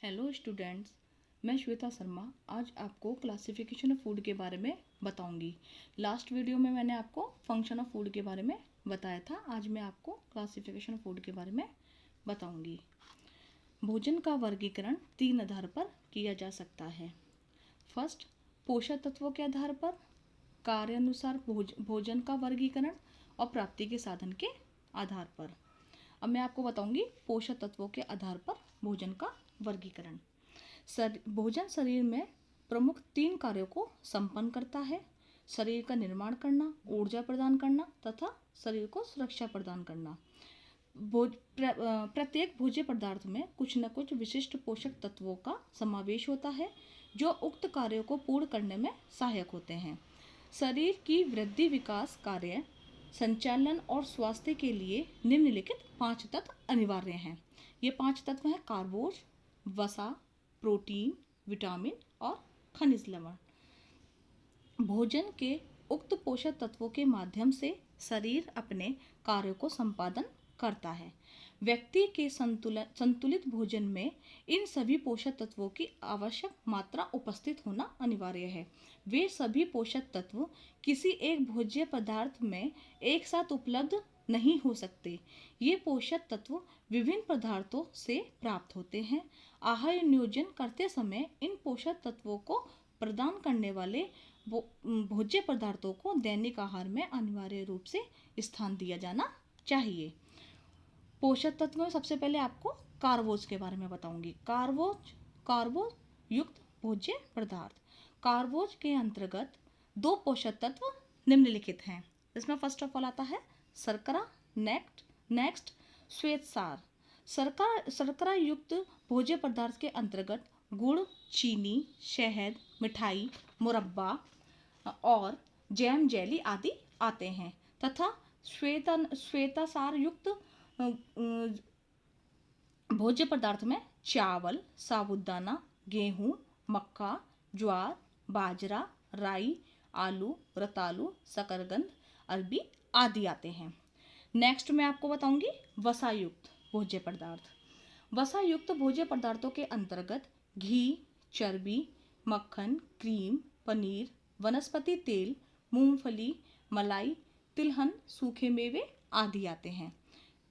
Hello students, मैं श्वेता शर्मा आज आपको क्लासिफिकेशन ऑफ फूड के बारे में बताऊंगी। लास्ट वीडियो में मैंने आपको फंक्शन ऑफ फूड के बारे में बताया था। आज मैं आपको क्लासिफिकेशन ऑफ फूड के बारे में बताऊंगी। भोजन का वर्गीकरण 3 आधार पर किया जा सकता है। फर्स्ट, पोषक तत्वों के आधार पर, कार्य अनुसार भोजन का वर्गीकरण और प्राप्ति के साधन के आधार पर। अब मैं आपको बताऊंगी पोषक तत्वों के आधार पर भोजन का वर्गीकरण। भोजन शरीर में प्रमुख 3 कार्यों को संपन्न करता है: शरीर का निर्माण करना, ऊर्जा प्रदान करना तथा शरीर को सुरक्षा प्रदान करना। प्रत्येक भोज्य पदार्थ में कुछ न कुछ विशिष्ट पोषक तत्वों का समावेश होता है जो उक्त कार्यों को पूर्ण करने में सहायक होते हैं। शरीर की वृद्धि, विकास, कार्य, संचालन और स्वास्थ्य के लिए निम्नलिखित 5 तत्व अनिवार्य हैं। ये 5 तत्व हैं: कार्बोज, वसा, प्रोटीन, विटामिन और खनिज लवण। भोजन के उक्त पोषक तत्वों के माध्यम से शरीर अपने कार्यों को संपादन करता है। व्यक्ति के संतुलित भोजन में इन सभी पोषक तत्वों की आवश्यक मात्रा उपस्थित होना अनिवार्य है। वे सभी पोषक तत्व किसी एक भोज्य पदार्थ में एक साथ उपलब्ध नहीं हो सकते। ये पोषक तत्व विभिन्न पदार्थों से प्राप्त होते हैं। आहार नियोजन करते समय इन पोषक तत्वों को प्रदान करने वाले भोज्य पदार्थों को दैनिक आहार में अनिवार्य रूप से स्थान दिया जाना चाहिए। पोषक तत्व में सबसे पहले आपको कार्बोज के बारे में बताऊंगी। कार्बोज युक्त भोज्य पदार्थ। कार्बोज के अंतर्गत 2 पोषक तत्व निम्नलिखित हैं। इसमें फर्स्ट ऑफ ऑल आता है शर्करा, नेक्स्ट श्वेतसार। शर्करा युक्त भोज्य पदार्थ के अंतर्गत गुड़, चीनी, शहद, मिठाई, मुरब्बा और जैम, जेली आदि आते हैं तथा श्वेतसार युक्त भोज्य पदार्थ में चावल, साबूदाना, गेहूं, मक्का, ज्वार, बाजरा, राई, आलू, रतालू, शकरकंद, अरबी आदि आते हैं। नेक्स्ट मैं आपको बताऊंगी वसा युक्त भोज्य पदार्थ। वसा युक्त भोज्य पदार्थों के अंतर्गत घी, चर्बी, मक्खन, क्रीम, पनीर, वनस्पति तेल, मूंगफली, मलाई, तिलहन, सूखे मेवे आदि आते हैं।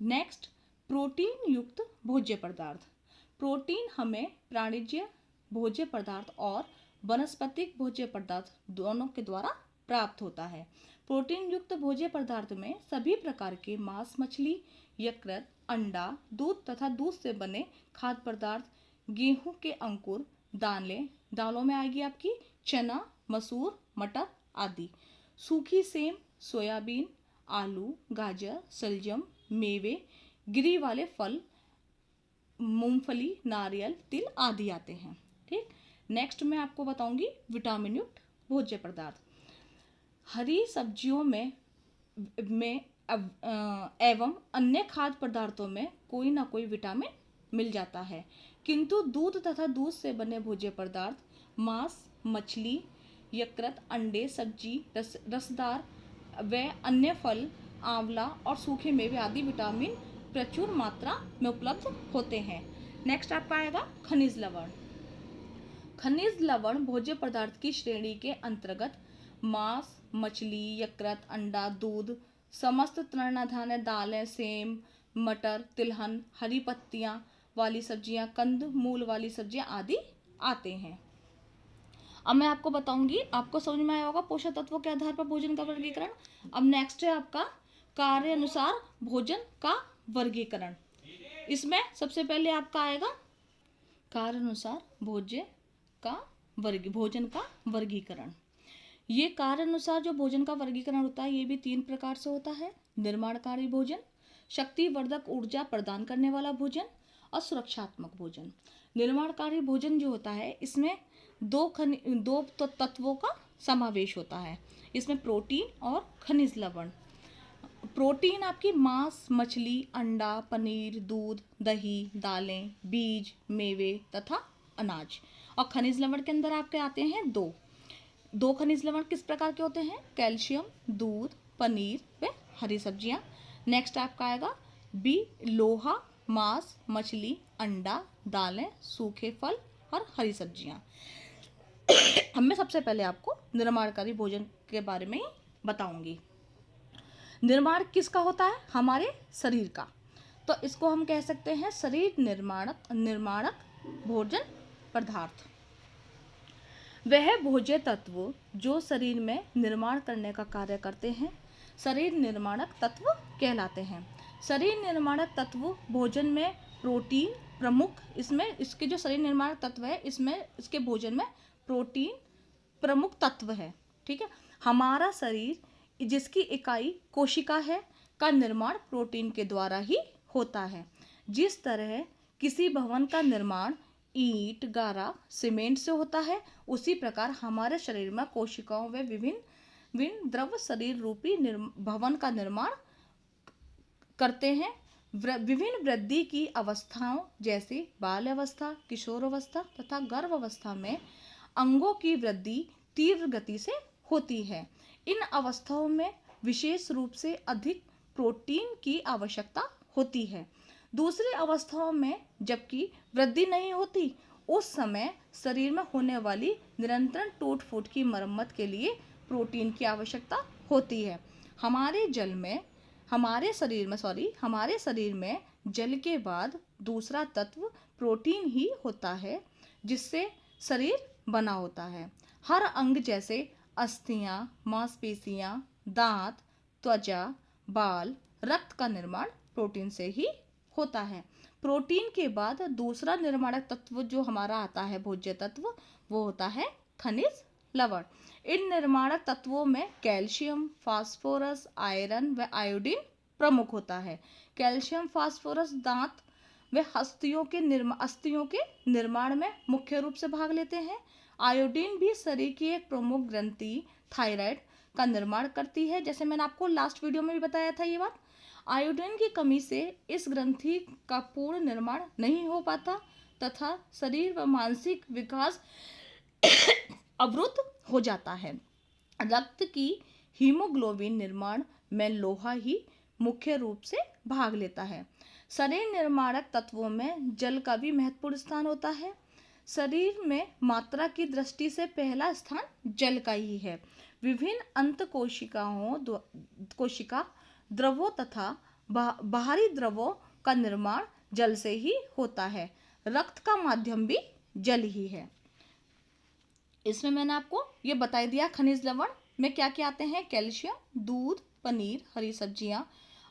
नेक्स्ट, प्रोटीन युक्त भोज्य पदार्थ। प्रोटीन हमें प्राणिज भोज्य पदार्थ और वनस्पतिक भोज्य पदार्थ दोनों के द्वारा प्राप्त होता है। प्रोटीन युक्त भोज्य पदार्थ में सभी प्रकार के मांस, मछली, यकृत, अंडा, दूध तथा दूध से बने खाद्य पदार्थ, गेहूं के अंकुर, दालों में आएगी आपकी चना, मसूर, मटर आदि, सूखी सेम, सोयाबीन, आलू, गाजर, शलजम, मेवे, गिरी वाले फल, मूंगफली, नारियल, तिल आदि आते हैं। ठीक। नेक्स्ट मैं आपको बताऊंगी विटामिन युक्त भोज्य पदार्थ। हरी सब्जियों में एवं अन्य खाद्य पदार्थों में कोई ना कोई विटामिन मिल जाता है, किंतु दूध तथा दूध से बने भोज्य पदार्थ, मांस, मछली, यकृत, अंडे, सब्जी, रसदार व अन्य फल, आंवला और सूखे मेवे आदि विटामिन प्रचुर मात्रा में उपलब्ध होते हैं। नेक्स्ट आपका आएगा खनिज लवण। खनिज लवण भोज्य पदार्थ की श्रेणी के अंतर्गत मांस, मछली, यकृत, अंडा, दूध, समस्त तृणधान्य, दालें, सेम, मटर, तिलहन, हरी पत्तियां वाली सब्जियां, कंद मूल वाली सब्जियां आदि आते हैं। अब मैं आपको बताऊंगी, आपको समझ में आया होगा पोषक तत्वों के आधार पर भोजन का वर्गीकरण। अब नेक्स्ट है आपका कार्य अनुसार भोजन का वर्गीकरण। इसमें सबसे पहले आपका आएगा कार्य अनुसार भोजन का वर्गीकरण। ये कार्य अनुसार जो भोजन का वर्गीकरण होता है ये भी 3 प्रकार से होता है: निर्माणकारी भोजन, शक्तिवर्धक ऊर्जा प्रदान करने वाला भोजन और सुरक्षात्मक भोजन। निर्माणकारी भोजन जो होता है इसमें 2 तत्वों का समावेश होता है। इसमें प्रोटीन और खनिज लवण। प्रोटीन आपकी मांस, मछली, अंडा, पनीर, दूध, दही, दालें, बीज, मेवे तथा अनाज। और खनिज लवण के अंदर आपके आते हैं 2 खनिज लवण किस प्रकार के होते हैं: कैल्शियम, दूध, पनीर व हरी सब्जियां। नेक्स्ट आपका आएगा बी, लोहा, मांस, मछली, अंडा, दालें, सूखे फल और हरी सब्जियां। अब मैं सबसे पहले आपको निर्माणकारी भोजन के बारे में ही बताऊंगी। निर्माण किसका होता है? हमारे शरीर का। तो इसको हम कह सकते हैं शरीर निर्माणक भोजन पदार्थ। वह भोज्य तत्व जो शरीर में निर्माण करने का कार्य करते हैं शरीर निर्माणक तत्व कहलाते हैं। शरीर निर्माणक तत्व भोजन में प्रोटीन प्रमुख, इसमें इसके जो शरीर निर्माणक तत्व है इसमें इसके भोजन में प्रोटीन प्रमुख तत्व है। ठीक है, हमारा शरीर जिसकी इकाई कोशिका है का निर्माण प्रोटीन के द्वारा ही होता है। जिस तरह किसी भवन का निर्माण ईंट, गारा, सीमेंट से होता है, उसी प्रकार हमारे शरीर में कोशिकाओं व विभिन्न द्रव शरीर रूपी भवन का निर्माण करते हैं। विभिन्न वृद्धि की अवस्थाओं जैसे बाल अवस्था, किशोर अवस्था तथा गर्भ अवस्था में अंगों की वृद्धि तीव्र गति से होती है। इन अवस्थाओं में विशेष रूप से अधिक प्रोटीन की आवश्यकता होती है। दूसरी अवस्थाओं में जबकि वृद्धि नहीं होती, उस समय शरीर में होने वाली निरंतर टूट फूट की मरम्मत के लिए प्रोटीन की आवश्यकता होती है। हमारे शरीर में जल के बाद दूसरा तत्व प्रोटीन ही होता है जिससे शरीर बना होता है। हर अंग जैसे अस्थियां, मांसपेशियां, दांत, त्वचा, बाल, रक्त का निर्माण प्रोटीन से ही होता है। प्रोटीन के बाद दूसरा निर्माणक तत्व जो हमारा आता है भोज्य तत्व, वो होता है खनिज लवण। इन निर्माणक तत्वों में कैल्शियम, फास्फोरस, आयरन व आयोडीन प्रमुख होता है। कैल्शियम, फास्फोरस दांत व अस्थियों के निर्माण में मुख्य रूप से भाग लेते हैं। आयोडीन भी शरीर की एक प्रमुख ग्रंथि थायराइड का निर्माण करती है। जैसे मैंने आपको लास्ट वीडियो में भी बताया था ये बात। आयोडीन की कमी से इस ग्रंथि का पूर्ण निर्माण नहीं हो पाता तथा शरीर व मानसिक विकास अवरुद्ध हो जाता है। रक्त की हीमोग्लोबिन निर्माण में लोहा ही मुख्य रूप से भाग लेता है। शरीर निर्माणक तत्वों में जल का भी महत्वपूर्ण स्थान होता है। शरीर में मात्रा की दृष्टि से पहला स्थान जल का ही है। विभिन्न अंत कोशिका द्रवों तथा बाहरी द्रवों का निर्माण जल से ही होता है। रक्त का माध्यम भी जल ही है। इसमें मैंने आपको ये बता दिया खनिज लवण में क्या क्या आते हैं। कैल्शियम, दूध, पनीर, हरी सब्जियां,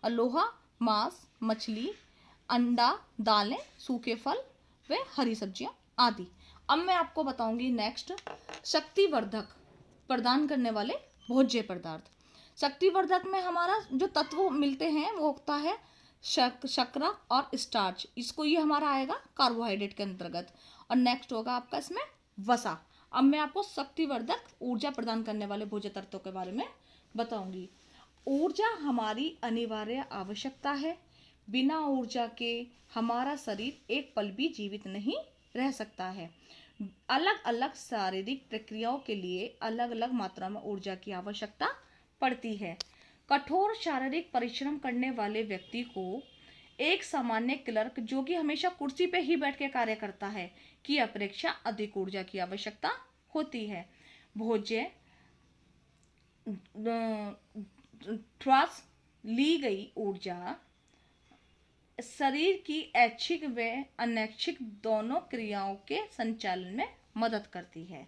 लोहा, मांस, मछली, अंडा, दालें, सूखे फल व हरी सब्जियां आदि। अब मैं आपको बताऊंगी नेक्स्ट शक्तिवर्धक प्रदान करने वाले भोज्य पदार्थ। शक्तिवर्धक में हमारा जो तत्व मिलते हैं वो होता है शर्करा और स्टार्च। इसको ये हमारा आएगा कार्बोहाइड्रेट के अंतर्गत। और नेक्स्ट होगा आपका इसमें वसा। अब मैं आपको शक्तिवर्धक ऊर्जा प्रदान करने वाले भोज्य तत्वों के बारे में बताऊंगी। ऊर्जा हमारी अनिवार्य आवश्यकता है। बिना ऊर्जा के हमारा शरीर एक पल भी जीवित नहीं रह सकता है। अलग अलग शारीरिक प्रक्रियाओं के लिए अलग अलग मात्रा में ऊर्जा की आवश्यकता पड़ती है। कठोर शारीरिक परिश्रम करने वाले व्यक्ति को एक सामान्य क्लर्क जो कि हमेशा कुर्सी पे ही बैठ के कार्य करता है की अपेक्षा अधिक ऊर्जा की आवश्यकता होती है। भोज्य ली गई ऊर्जा शरीर की ऐच्छिक व अनैच्छिक दोनों क्रियाओं के संचालन में मदद करती है।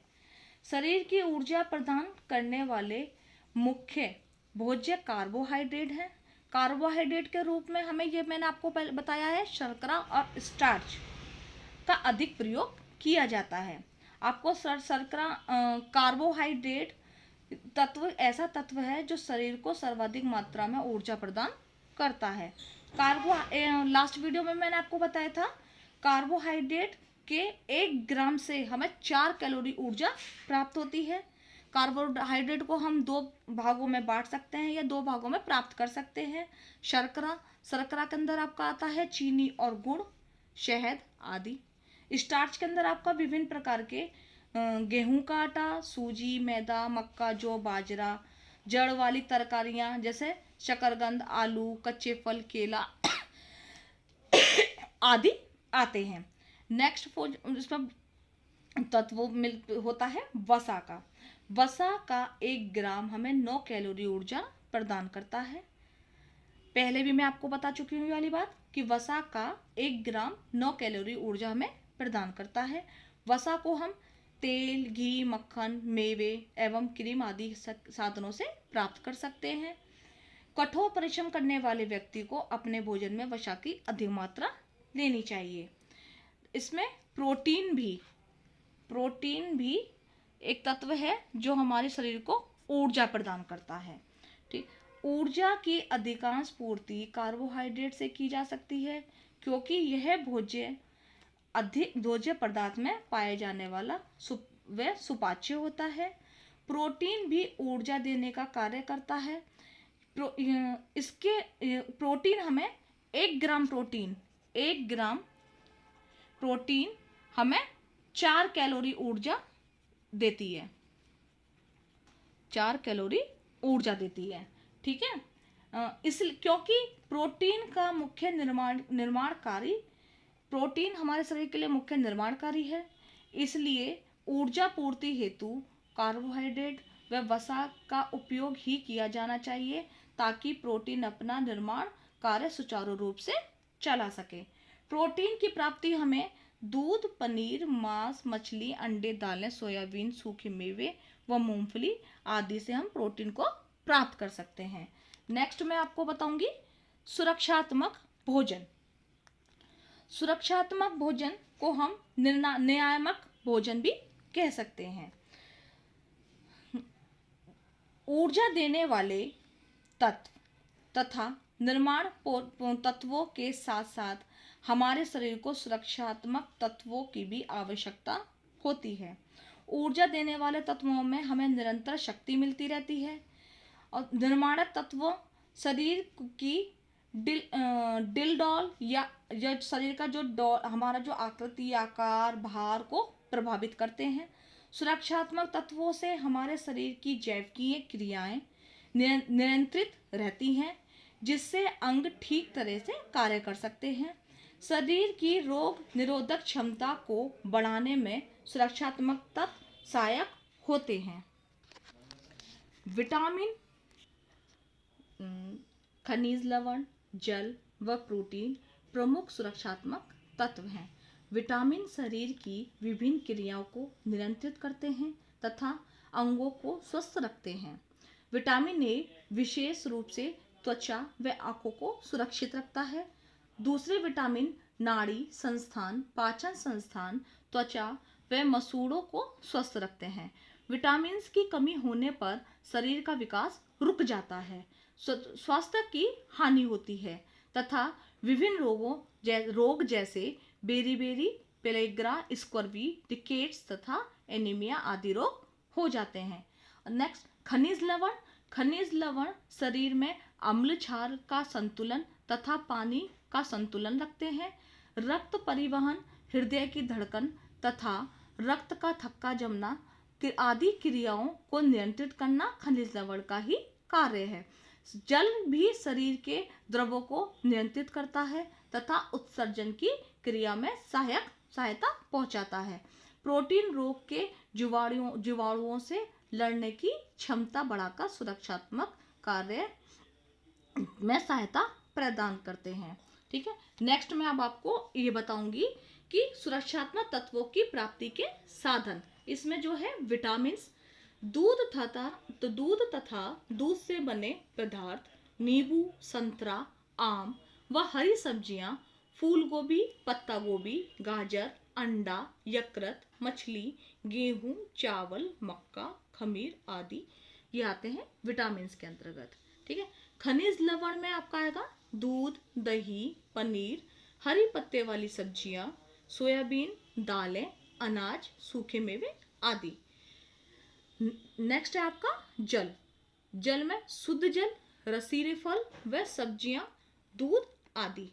शरीर की ऊर्जा प्रदान करने वाले मुख्य भोज्य कार्बोहाइड्रेट हैं। कार्बोहाइड्रेट के रूप में हमें ये मैंने आपको पहले बताया है शर्करा और स्टार्च का अधिक प्रयोग किया जाता है। आपको शर्करा कार्बोहाइड्रेट तत्व ऐसा तत्व है जो शरीर को सर्वाधिक मात्रा में ऊर्जा प्रदान करता है। लास्ट वीडियो में मैंने आपको बताया था कार्बोहाइड्रेट के 1 ग्राम से हमें 4 कैलोरी ऊर्जा प्राप्त होती है। कार्बोहाइड्रेट को हम 2 भागों में बांट सकते हैं या 2 भागों में प्राप्त कर सकते हैं। शर्करा के अंदर आपका आता है चीनी और गुड़, शहद आदि। स्टार्च के अंदर आपका विभिन्न प्रकार के गेहूं का आटा, सूजी, मैदा, मक्का, जौ, बाजरा, जड़ वाली तरकारियां जैसे शकरकंद, आलू, कच्चे फल, केला आदि आते हैं। नेक्स्ट इसमें तत्व मिल होता है वसा का। वसा का 1 ग्राम हमें 9 कैलोरी ऊर्जा प्रदान करता है। पहले भी मैं आपको बता चुकी हूँ ये वाली बात कि वसा का 1 ग्राम 9 कैलोरी ऊर्जा हमें प्रदान करता है। वसा को हम तेल, घी, मक्खन, मेवे एवं क्रीम आदि साधनों से प्राप्त कर सकते हैं। कठोर परिश्रम करने वाले व्यक्ति को अपने भोजन में वसा की अधिक मात्रा लेनी चाहिए। इसमें प्रोटीन भी एक तत्व है जो हमारे शरीर को ऊर्जा प्रदान करता है। ठीक, ऊर्जा की अधिकांश पूर्ति कार्बोहाइड्रेट से की जा सकती है क्योंकि यह भोज्य पदार्थ में पाए जाने वाला वह सुपाच्य होता है। प्रोटीन भी ऊर्जा देने का कार्य करता है। प्रोटीन हमें 1 ग्राम प्रोटीन हमें 4 कैलोरी ऊर्जा देती है। 4 कैलोरी ऊर्जा देती है। ठीक है, क्योंकि प्रोटीन का मुख्य प्रोटीन हमारे शरीर के लिए मुख्य निर्माणकारी है, इसलिए ऊर्जा पूर्ति हेतु कार्बोहाइड्रेट व वसा का उपयोग ही किया जाना चाहिए ताकि प्रोटीन अपना निर्माण कार्य सुचारू रूप से चला सके। प्रोटीन की प्राप्ति हमें दूध, पनीर, मांस, मछली, अंडे, दालें, सोयाबीन, सूखे मेवे व मूंगफली आदि से हम प्रोटीन को प्राप्त कर सकते हैं। नेक्स्ट मैं आपको बताऊंगी सुरक्षात्मक भोजन। सुरक्षात्मक भोजन को हम नियामक भोजन भी कह सकते हैं। ऊर्जा देने वाले तत्व तथा निर्माण तत्वों के साथ साथ हमारे शरीर को सुरक्षात्मक तत्वों की भी आवश्यकता होती है। ऊर्जा देने वाले तत्वों में हमें निरंतर शक्ति मिलती रहती है और निर्माणक तत्वों शरीर की डिलडॉल या शरीर का हमारा जो आकृति, आकार, भार को प्रभावित करते हैं। सुरक्षात्मक तत्वों से हमारे शरीर की जैविकीय क्रियाएं नियंत्रित रहती हैं जिससे अंग ठीक तरह से कार्य कर सकते हैं। शरीर की रोग निरोधक क्षमता को बढ़ाने में सुरक्षात्मक तत्व सहायक होते हैं। विटामिन, खनिज लवण, जल व प्रोटीन प्रमुख सुरक्षात्मक तत्व हैं। विटामिन शरीर की विभिन्न क्रियाओं को नियंत्रित करते हैं तथा अंगों को स्वस्थ रखते हैं। विटामिन ए विशेष रूप से त्वचा व आंखों को सुरक्षित रखता है। दूसरे विटामिन नाड़ी संस्थान, पाचन संस्थान, त्वचा व मसूड़ों को स्वस्थ रखते हैं। विटामिन की कमी होने पर शरीर का विकास रुक जाता है, स्वास्थ्य की हानि होती है तथा विभिन्न रोग जैसे बेरीबेरी, पेलेग्रा, स्कर्वी, रिकेट्स तथा एनीमिया आदि रोग हो जाते हैं। नेक्स्ट खनिज लवण। खनिज लवण शरीर में अम्ल क्षार का संतुलन तथा पानी का संतुलन रखते हैं। रक्त परिवहन, हृदय की धड़कन तथा रक्त का थक्का जमना आदि क्रियाओं को नियंत्रित करना खनिज लवण का ही कार्य है। जल भी शरीर के द्रवों को नियंत्रित करता है तथा उत्सर्जन की क्रिया में सहायता पहुंचाता है। प्रोटीन रोग के जीवाणुओं से लड़ने की क्षमता बढ़ाकर सुरक्षात्मक कार्य में सहायता प्रदान करते हैं। ठीक है, नेक्स्ट मैं अब आपको ये बताऊंगी कि सुरक्षात्मक तत्वों की प्राप्ति के साधन। इसमें जो है विटामिन, दूध तथा दूध से बने पदार्थ, नींबू, संतरा, आम व हरी सब्जियां, फूल गोभी, पत्ता गोभी, गाजर, अंडा, यकृत, मछली, गेहूं, चावल, मक्का, खमीर आदि ये आते हैं विटामिन के अंतर्गत। ठीक है, खनिज लवण में आपका आएगा दूध, दही, पनीर, हरी पत्ते वाली सब्जियां, सोयाबीन, दालें, अनाज, सूखे मेवे आदि। नेक्स्ट है आपका जल। जल में शुद्ध जल, रसीले फल व सब्जियां, दूध आदि।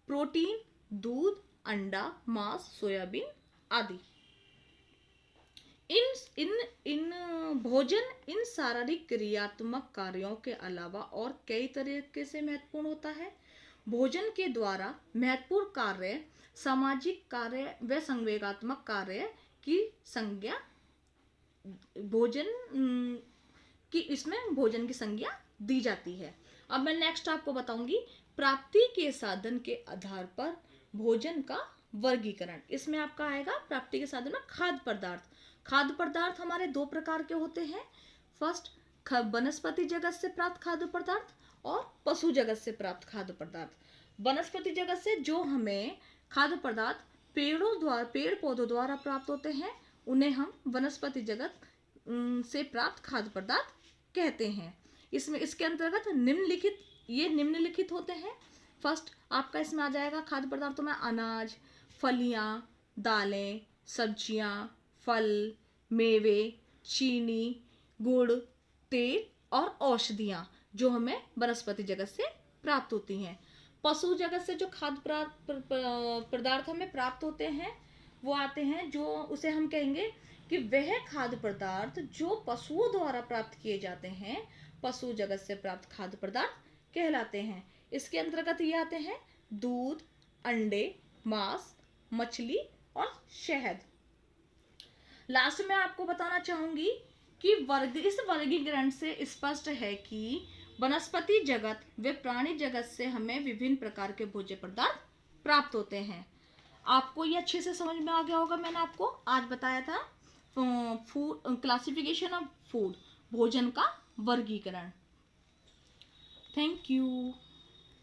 प्रोटीन, दूध, अंडा, मांस, सोयाबीन आदि। इन भोजन इन शारीरिक क्रियात्मक कार्यों के अलावा और कई तरीके से महत्वपूर्ण होता है। भोजन के द्वारा महत्वपूर्ण कार्य सामाजिक कार्य व संवेगात्मक कार्य की संज्ञा भोजन कि इसमें भोजन की संज्ञा दी जाती है। अब मैं नेक्स्ट आपको बताऊंगी प्राप्ति के साधन के आधार पर भोजन का वर्गीकरण। इसमें आपका आएगा प्राप्ति के साधन में खाद्य पदार्थ। खाद्य पदार्थ हमारे दो प्रकार के होते हैं। फर्स्ट, वनस्पति जगत से प्राप्त खाद्य पदार्थ और पशु जगत से प्राप्त खाद्य पदार्थ। वनस्पति जगत से जो हमें खाद्य पदार्थ पेड़ पौधों द्वारा प्राप्त होते हैं उन्हें हम वनस्पति जगत से प्राप्त खाद्य पदार्थ कहते हैं। इसमें इसके अंतर्गत निम्नलिखित होते हैं। फर्स्ट आपका इसमें आ जाएगा खाद्य पदार्थों में अनाज, फलियां, दालें, सब्जियां, फल, मेवे, चीनी, गुड़, तेल और औषधियां जो हमें वनस्पति जगत से प्राप्त होती हैं। पशु जगत से जो खाद्य पदार्थ हमें प्राप्त होते हैं वो आते हैं, जो उसे हम कहेंगे कि वह खाद्य पदार्थ जो पशुओं द्वारा प्राप्त किए जाते हैं पशु जगत से प्राप्त खाद्य पदार्थ कहलाते हैं। इसके अंतर्गत ये आते हैं दूध, अंडे, मांस, मछली और शहद। लास्ट में आपको बताना चाहूंगी कि इस वर्गीकरण से स्पष्ट है कि वनस्पति जगत व प्राणी जगत से हमें विभिन्न प्रकार के भोज्य पदार्थ प्राप्त होते हैं। आपको ये अच्छे से समझ में आ गया होगा। मैंने आपको आज बताया था फूड क्लासिफिकेशन ऑफ फूड, भोजन का वर्गीकरण। Thank you.